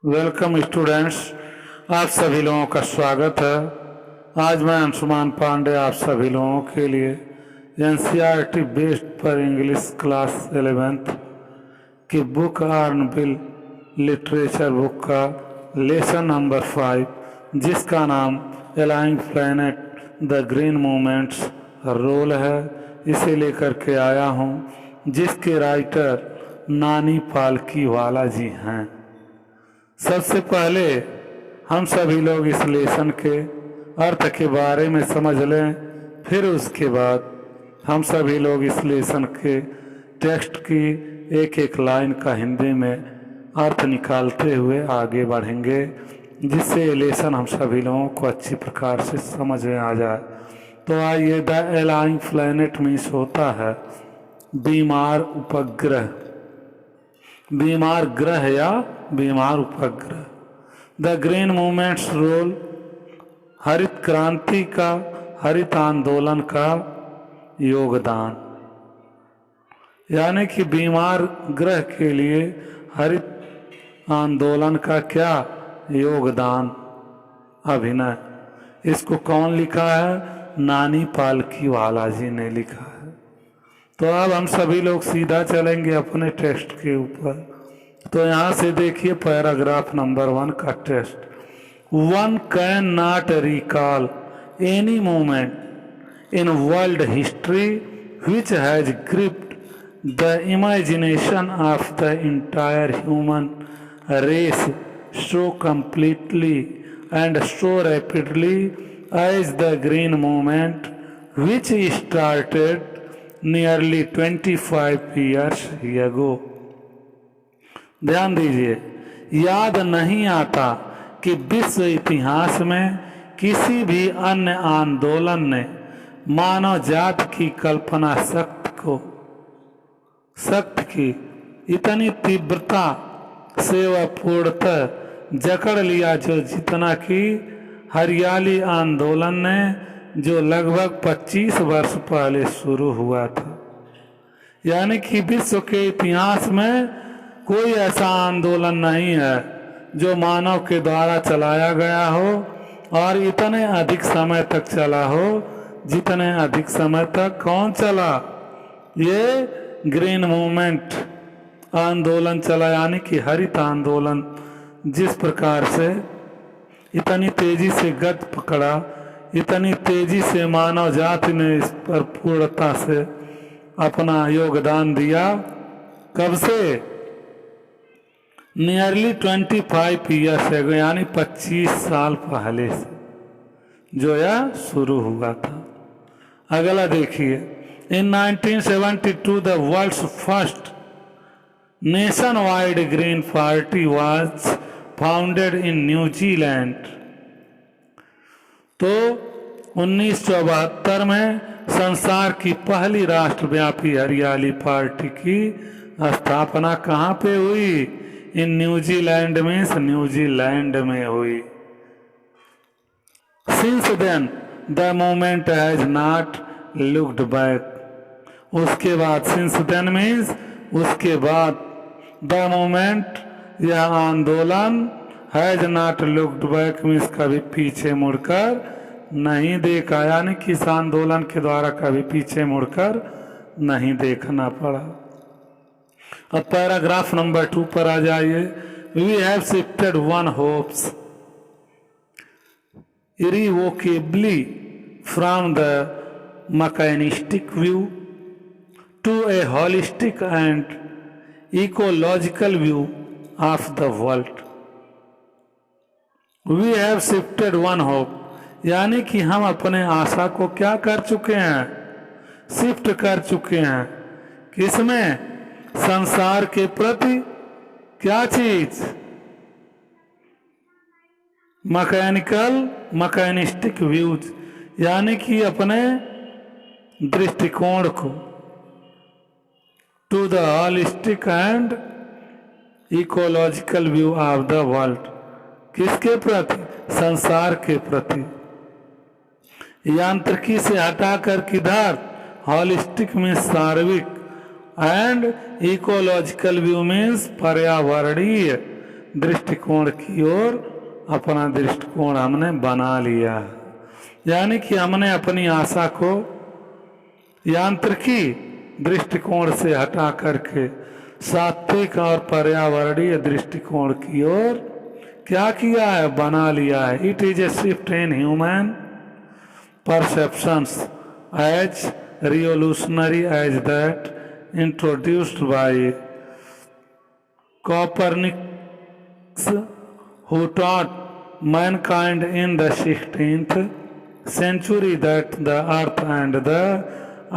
Welcome students, आप सभी लोगों का स्वागत है। आज मैं अंशुमान पांडे आप सभी लोगों के लिए एनसीईआरटी बेस्ड पर इंग्लिश क्लास 11th की बुक आर्नबिल लिटरेचर बुक का लेसन नंबर 5 जिसका नाम ailing planet the green movements role है, इसे लेकर के आया हूँ, जिसके राइटर नानी पालकीवाला जी हैं। सबसे पहले हम सभी लोग इस लेसन के अर्थ के बारे में समझ लें, फिर उसके बाद हम सभी लोग इस लेसन के टेक्स्ट की एक एक लाइन का हिंदी में अर्थ निकालते हुए आगे बढ़ेंगे, जिससे ये लेसन हम सभी लोगों को अच्छी प्रकार से समझ में आ जाए। तो आइए, द अलाइंग प्लैनेट मीन्स होता है बीमार उपग्रह, बीमार ग्रह या बीमार उपग्रह। द ग्रीन मूवमेंट्स रोल, हरित क्रांति का, हरित आंदोलन का योगदान, यानी कि बीमार ग्रह के लिए हरित आंदोलन का क्या योगदान, अभिनय। इसको कौन लिखा है? नानी पालकीवाला जी ने लिखा है। तो अब हम सभी लोग सीधा चलेंगे अपने टेक्स्ट के ऊपर। तो यहाँ से देखिए पैराग्राफ नंबर 1 का text. One can not recall any moment in world history which has gripped the imagination of the entire human race so completely and so rapidly as the green movement which started nearly 25 years ago। ध्यान दीजिए, याद नहीं आता कि विश्व इतिहास में किसी भी अन्य आंदोलन ने मानव जाति की कल्पना शक्ति की इतनी तीव्रता से व पूर्णतः जकड़ लिया जो जितना कि हरियाली आंदोलन ने, जो लगभग 25 वर्ष पहले शुरू हुआ था। यानी कि विश्व के इतिहास में कोई ऐसा आंदोलन नहीं है जो मानव के द्वारा चलाया गया हो और इतने अधिक समय तक चला हो जितने अधिक समय तक कौन चला? ये ग्रीन मूवमेंट आंदोलन चला, यानी कि हरित आंदोलन जिस प्रकार से इतनी तेजी से गति पकड़ा, इतनी तेजी से मानव जाति ने इस पर पूर्णता से अपना योगदान दिया। कब से? नियरली 25 ईयर्स एगो, यानी 25 साल पहले से जो यह शुरू हुआ था। अगला देखिए, in 1972 the world's first nationwide green party was founded in New Zealand. तो 1972 में संसार की पहली राष्ट्रव्यापी हरियाली पार्टी की स्थापना कहाँ पे हुई? इन न्यूजीलैंड में, न्यूजीलैंड में हुई। Since then the movement has not looked back. उसके बाद, सिंस देन मीन्स उसके बाद, द मूवमेंट यह आंदोलन, has not looked back means कभी पीछे मुड़कर नहीं देखा, यानी कि इस आंदोलन के द्वारा कभी पीछे मुड़कर नहीं देखना पड़ा। अब पैराग्राफ नंबर 2 पर आ जाइए। We have shifted one hopes irrevocably from the mechanistic view to a holistic and ecological view of the world। We have shifted one hope, यानी कि हम अपने आशा को क्या कर चुके हैं? शिफ्ट कर चुके हैं। किसमें? संसार के प्रति। क्या चीज? मैकेनिस्टिक व्यूज, यानी कि अपने दृष्टिकोण को, to the holistic and ecological view of the world. किसके प्रति? संसार के प्रति। यांत्रिकी से हटाकर किधर? होलिस्टिक मीन्स सार्विक एंड इकोलॉजिकल व्यू मीन्स पर्यावरणीय दृष्टिकोण की ओर अपना दृष्टिकोण हमने बना लिया, यानी कि हमने अपनी आशा को यांत्रिकी दृष्टिकोण से हटा करके सात्विक और पर्यावरणीय दृष्टिकोण की ओर क्या किया है, बना लिया है। It is a shift in human perceptions as revolutionary as that introduced by Copernicus, who taught mankind in the 16th century that the earth and the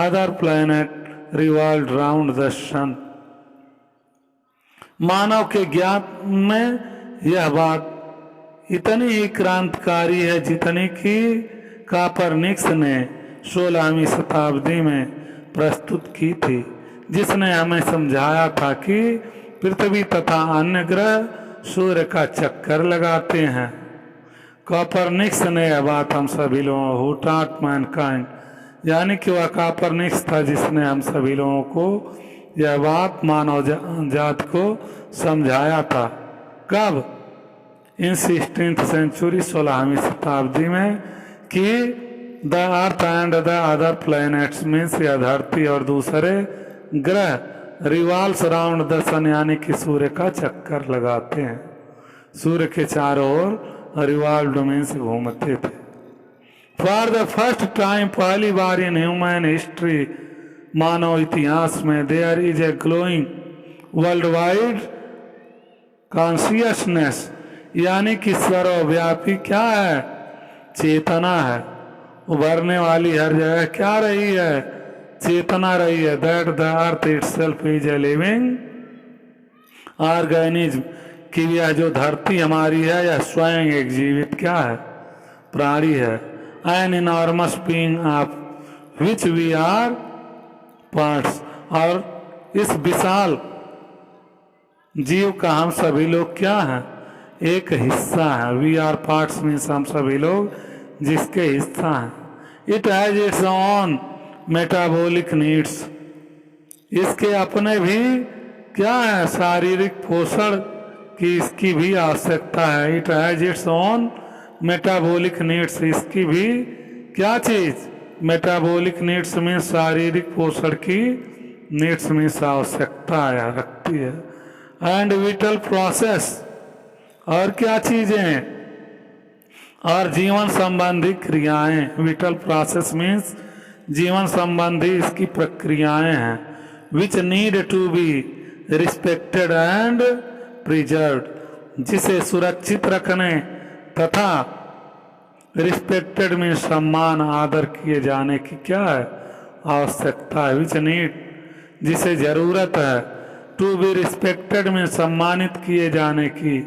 other planet revolved round the sun. मानव के ज्ञान में यह बात इतनी ही क्रांतिकारी है जितनी कि कॉपरनिकस ने 16वीं शताब्दी में प्रस्तुत की थी, जिसने हमें समझाया था कि पृथ्वी तथा अन्य ग्रह सूर्य का चक्कर लगाते हैं। कॉपरनिकस ने यह बात हम सभी लोगों हु टॉट मैनकाइंड, यानी कि वह कॉपरनिकस था जिसने हम सभी लोगों को यह बात मानव जात को समझाया था। कब? इन 16th सेंचुरी 16वीं शताब्दी में कि the earth and the other planets means या धरती और दूसरे ग्रह रिवॉल्व्स अराउंड द सन, यानी कि सूर्य का चक्कर लगाते हैं, सूर्य के चारों ओर रिवॉल्व्ड मीन्स घूमते थे। फॉर द फर्स्ट टाइम, पहली बार इन ह्यूमन हिस्ट्री, मानव इतिहास में, there is a glowing worldwide consciousness, यानी कि सर्वव्यापी क्या है, चेतना है। उभरने वाली हर जगह क्या रही है, चेतना रही है। That the earth itself is a living organism, कि यह जो धरती हमारी है यह स्वयं एक जीवित क्या है, प्राणी है। An enormous being of which we are parts, और इस विशाल जीव का हम सभी लोग क्या हैं, एक हिस्सा है। वी आर पार्ट्स मीन्स हम सभी लोग जिसके हिस्सा हैं। It has its own metabolic needs, इसके अपने भी क्या है, शारीरिक पोषण की इसकी भी आवश्यकता है। It has its own metabolic needs, इसकी भी क्या चीज, मेटाबॉलिक नीड्स में शारीरिक पोषण की नीड्स में आवश्यकता रखती है। एंड विटल प्रोसेस, और क्या चीजें, और जीवन संबंधी क्रियाएं। विटल प्रोसेस मीन्स जीवन संबंधी इसकी प्रक्रियाएं हैं। Which need to be respected and preserved, जिसे सुरक्षित रखने तथा रिस्पेक्टेड में सम्मान आदर किए जाने की क्या है, आवश्यकता है। विच नीड, जिसे जरूरत है, टू बी रिस्पेक्टेड में सम्मानित किए जाने की,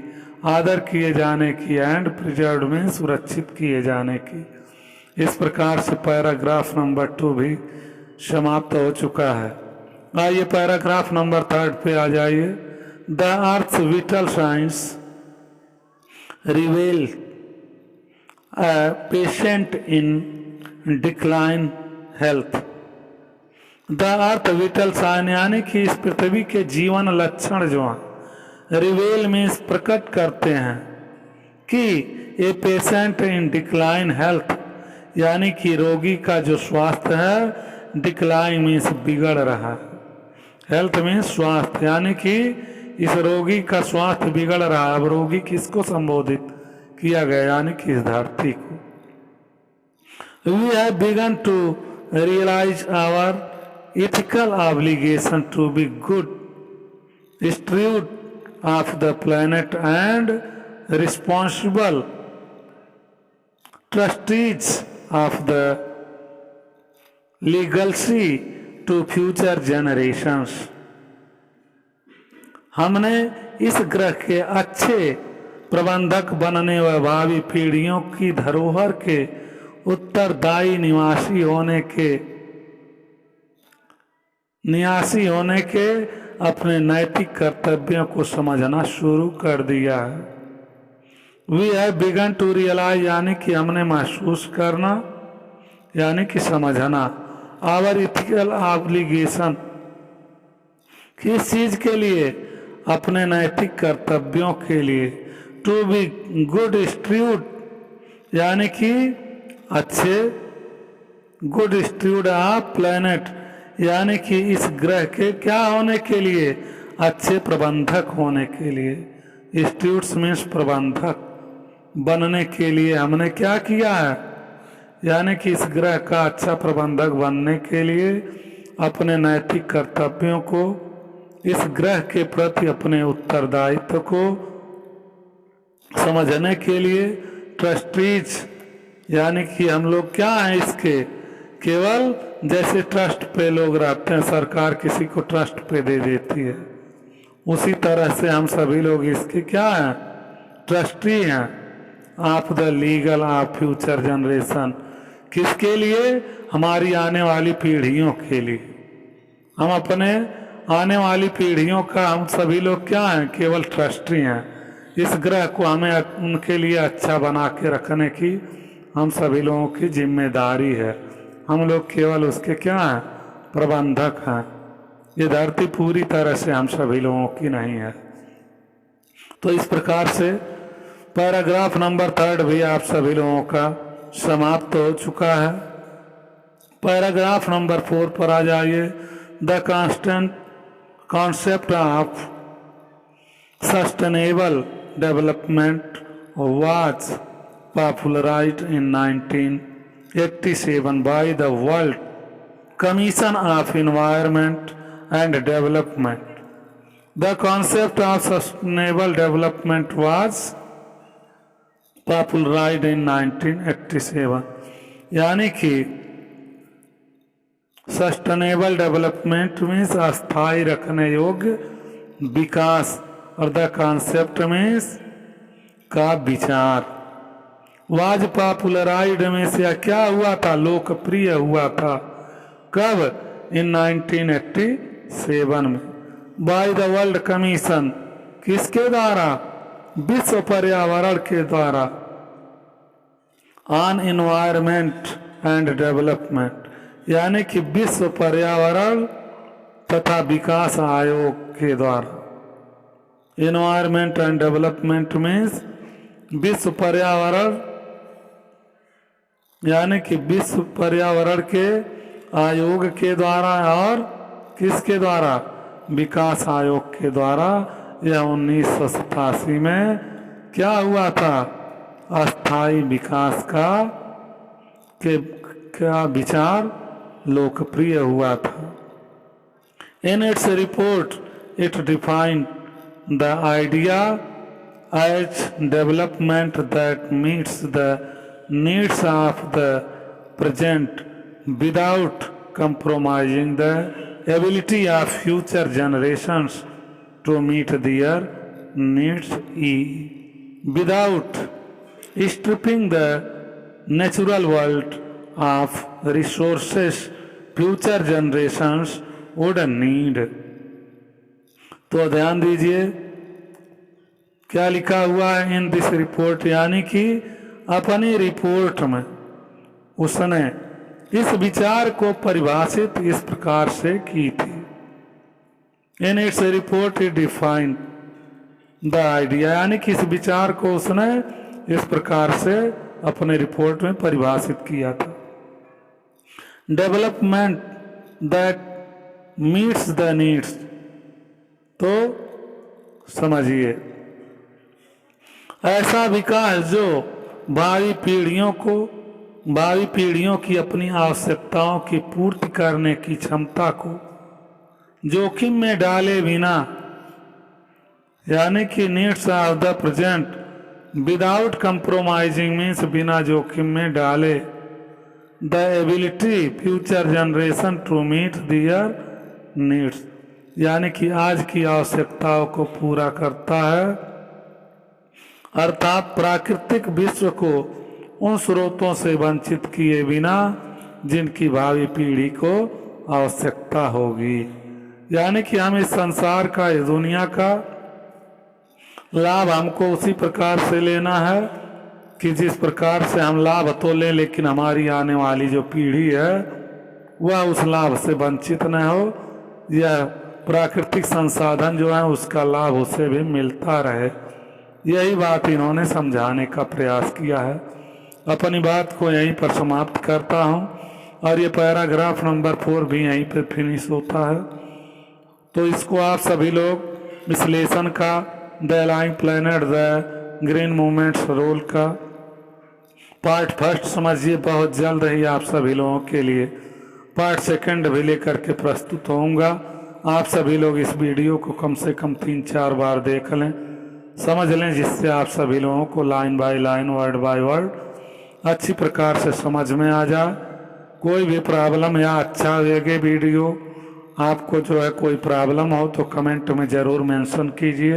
आदर किए जाने की, एंड प्रिजर्व्ड में सुरक्षित किए जाने की। इस प्रकार से पैराग्राफ नंबर 2 भी समाप्त हो चुका है। आइए पैराग्राफ नंबर 3 पे आ जाइए। The earth vital science reveal patient in decline health. The earth vital sign, यानी कि इस पृथ्वी के जीवन लक्षण जो हैं, रिवेल मीन्स प्रकट करते हैं कि a patient in decline health, यानी कि रोगी का जो स्वास्थ्य है, डिक्लाइन मीन्स बिगड़ रहा है, हेल्थ मीन्स स्वास्थ्य, यानी कि इस रोगी का स्वास्थ्य बिगड़ रहा है। अब रोगी किसको संबोधित किया गया, यानी कि इस धरती को। We have begun to realise our ethical obligation to be good steward of the planet and responsible trustees of the legacy to future generations। हमने इस ग्रह के अच्छे प्रबंधक बनने व भावी पीढ़ियों की धरोहर के उत्तरदायी न्यासी होने के अपने नैतिक कर्तव्यों को समझना शुरू कर दिया है। We have begun to realise, यानी कि हमने महसूस करना, यानी कि समझना। आवर इथिकल ऑब्लिगेशन, किस चीज के लिए, अपने नैतिक कर्तव्यों के लिए, टू बी गुड स्टूडेंट यानी कि अच्छे, गुड स्टूडेंट ऑफ प्लैनेट यानी कि इस ग्रह के क्या होने के लिए, अच्छे प्रबंधक होने के लिए। स्टूडेंट्स मीन्स प्रबंधक बनने के लिए हमने क्या किया है, यानी कि इस ग्रह का अच्छा प्रबंधक बनने के लिए अपने नैतिक कर्तव्यों को, इस ग्रह के प्रति अपने उत्तरदायित्व को समझने के लिए ट्रस्टीज यानी कि हम लोग क्या हैं इसके, केवल जैसे ट्रस्ट पे लोग रहते हैं, सरकार किसी को ट्रस्ट पे दे देती है, उसी तरह से हम सभी लोग इसके क्या हैं, ट्रस्टी हैं of the legal of future generation. किसके लिए, हमारी आने वाली पीढ़ियों के लिए। हम अपने आने वाली पीढ़ियों का हम सभी लोग क्या हैं, केवल ट्रस्टी हैं। इस ग्रह को हमें उनके लिए अच्छा बना के रखने की हम सभी लोगों की जिम्मेदारी है। हम लोग केवल उसके क्या हैं, प्रबंधक हैं। ये धरती पूरी तरह से हम सभी लोगों की नहीं है। तो इस प्रकार से पैराग्राफ नंबर 3 भी आप सभी लोगों का समाप्त हो चुका है। पैराग्राफ नंबर 4 पर आ जाइए। The concept of sustainable development was popularized in 1987 by the World Commission of Environment and Development. The concept of sustainable development was popularized in 1987 यानी कि सस्टेनेबल डेवलपमेंट मीन्स अस्थायी रखने योग्य विकास, और द कॉन्सेप्ट मीन्स का विचार। वाज पॉपुलराइज्ड में से क्या हुआ था, लोकप्रिय हुआ था। कब, इन 1987 में। बाय द वर्ल्ड कमीशन, किसके द्वारा, विश्व पर्यावरण के द्वारा। ऑन एनवायरमेंट एंड डेवलपमेंट यानी कि विश्व पर्यावरण तथा विकास आयोग के द्वारा। एनवायरमेंट एंड डेवलपमेंट मीन्स विश्व पर्यावरण यानी कि विश्व पर्यावरण के आयोग के द्वारा, और किसके द्वारा, विकास आयोग के द्वारा। यह 1987 में क्या हुआ था, अस्थायी विकास का विचार लोकप्रिय हुआ था। In its report it defined the idea as development that meets the needs of the present without compromising the ability of future generations to meet their needs, without stripping the natural world of resources future generations would need। तो ध्यान दीजिए क्या लिखा हुआ है in this report, यानी कि अपनी रिपोर्ट में उसने इस विचार को परिभाषित इस प्रकार से की थी। In its report it defined the idea यानी कि इस विचार को उसने इस प्रकार से अपने रिपोर्ट में परिभाषित किया था। Development that meets the needs, तो समझिए ऐसा विकास जो भावी पीढ़ियों की अपनी आवश्यकताओं की पूर्ति करने की क्षमता को जोखिम में डाले बिना, यानी कि needs of the present without compromising means बिना जोखिम में डाले, the ability future generation to meet their needs यानी कि आज की आवश्यकताओं को पूरा करता है, अर्थात प्राकृतिक विश्व को उन स्रोतों से वंचित किए बिना जिनकी भावी पीढ़ी को आवश्यकता होगी। यानी कि हम इस संसार का, इस दुनिया का लाभ हमको उसी प्रकार से लेना है कि जिस प्रकार से हम लाभ तो लें, लेकिन हमारी आने वाली जो पीढ़ी है वह उस लाभ से वंचित न हो। यह प्राकृतिक संसाधन जो है उसका लाभ उसे भी मिलता रहे। यही बात इन्होंने समझाने का प्रयास किया है। अपनी बात को यहीं पर समाप्त करता हूँ और ये पैराग्राफ नंबर 4 भी यहीं पर फिनिश होता है। तो इसको आप सभी लोग विश्लेषण का the lying planet the green movements role का पार्ट फर्स्ट समझिए। बहुत जल्द ही आप सभी लोगों के लिए पार्ट सेकंड भी लेकर के प्रस्तुत होऊंगा। आप सभी लोग इस वीडियो को कम से कम 3-4 बार देख लें, समझ लें, जिससे आप सभी लोगों को line by line word by word अच्छी प्रकार से समझ में आ जाए। कोई भी प्रॉब्लम या अच्छा लगे वीडियो आपको जो है कोई प्रॉब्लम हो तो कमेंट में ज़रूर मेंशन कीजिए।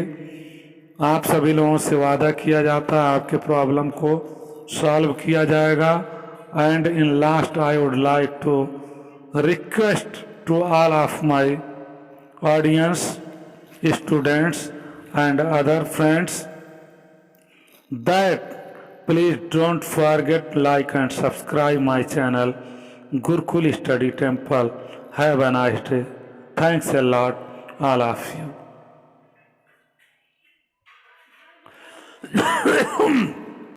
आप सभी लोगों से वादा किया जाता है आपके प्रॉब्लम को सॉल्व किया जाएगा। And in last I would like to request to all of my audience, students and other friends that please don't forget like and subscribe my channel Gurukul Study Temple. Have a nice day. Thanks a lot, all of you.